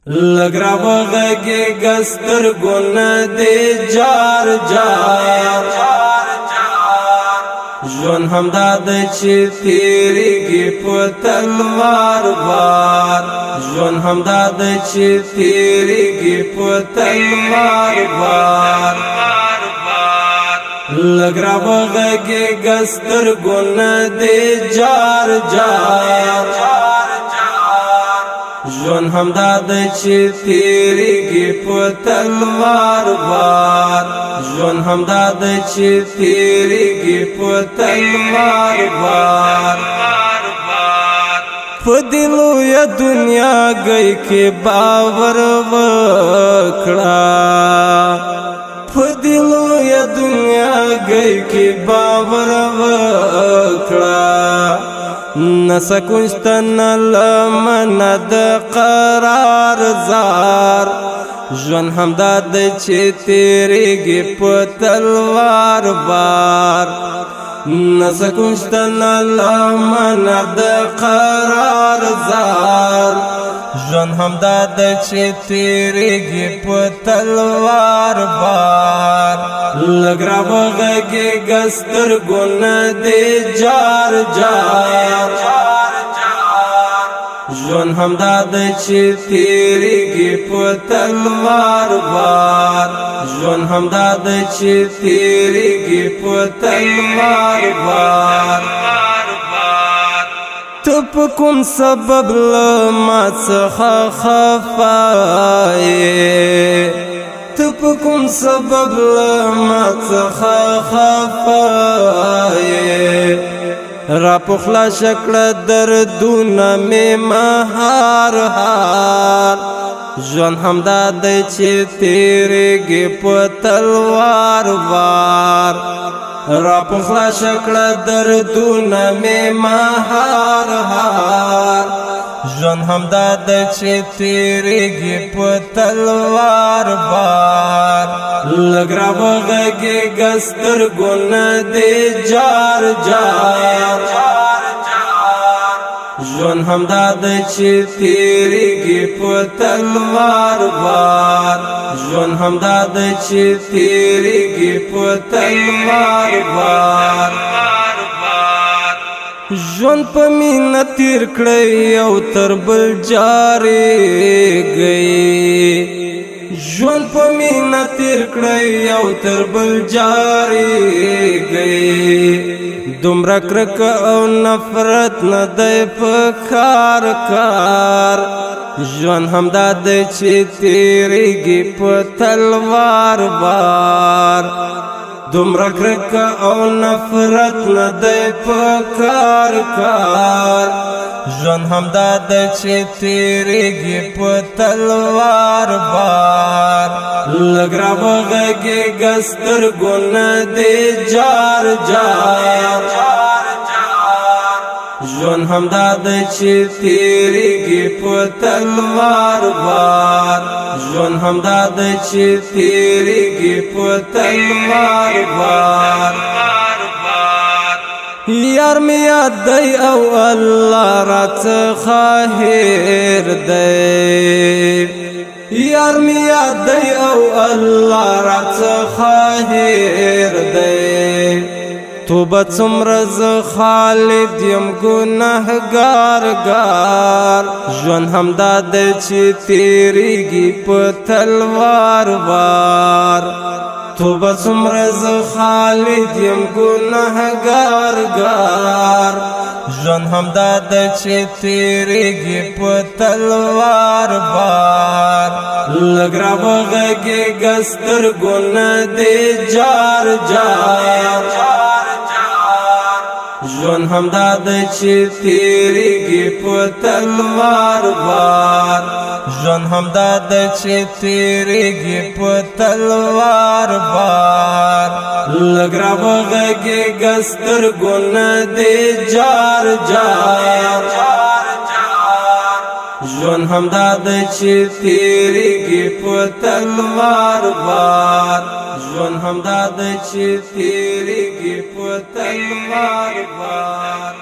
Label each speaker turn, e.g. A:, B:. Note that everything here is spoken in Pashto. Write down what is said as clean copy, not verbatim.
A: لگرا وغگی گستر گن دے جار جار جون هم داد چی تیری گی پتلوار وار جون هم داد چی تیری گی پتلوار وار لگرا وغگی گستر گن دے جار جار جون هم داد چی تیری گی پتلوار وار جون هم داد چی تیری گی پتلوار وار پدلو یا دنیا گئی کے باور وکڑا پدلو یا دنیا گئی کے باور وکڑا نسکوشتن لمند قرار زار جون هم داد چی تیری گی پتلوار بار نسکوشتن لمند قرار زار جون هم داد چی تیری گی پتلوار بار لگرا وغگی گستر گن دے جار جار جون هم داد چی تیری گی پتلوار بار جون هم داد چی تیری گی پتلوار بار تپ کم سبب لما څخه خفای تپ کم سبب لما څخه خفای را پخلا شکل دردونه می مهار هار جون هم داد چی تیری گی پتلوار وار را پخلا شکل دردونه می مهار هار جون هم داد چی تیری گی پتلوار بار لگرا وغگی گستر گن دے جار جار جون هم داد چی تیری گی پتلوار بار جون هم داد چی تیری گی پتلوار بار جون پا مین تیر کڑی او تر بل جاری گئی جون پا مین تیر کڑی او تر بل جاری گئی دومره کرک او نفرت ندی پکار کار جون هم داد چی تیری گی پتلوار بار دومره کرک او نفرت ندی پکار کار جون هم داد چی تیری گی پتلوار بار لگرا وغگی گستر گن دے جار جار جون هم داد چی تیری گی پتلوار بار جون هم داد چی تیری گی پتلوار بار یار می یاد دی او اللہ را څخه هیر دی یار می یاد دی او اللہ را څخه هیر دی توبه څومره زه خالد یم ګنهګار ګار ژوند همدا دی چې تیریږي په تلوار وار توبه څومره زه خالد یم ګنهګار ګار ژوند همدا دی چې تیریږي په تلوار وار لږ راوغږېږه سترګو نه دې جار جار ژوند همدا دی چې تیریږي په تلوار وار ژوند همدا دی چې تیریږي په تلوار وار لږ راوغږېږه سترګو نه دې جار جار ژوند همدا دی چې تیریږي په تلوار وار ژوند همدا دی چې تیریږي په تلوار وار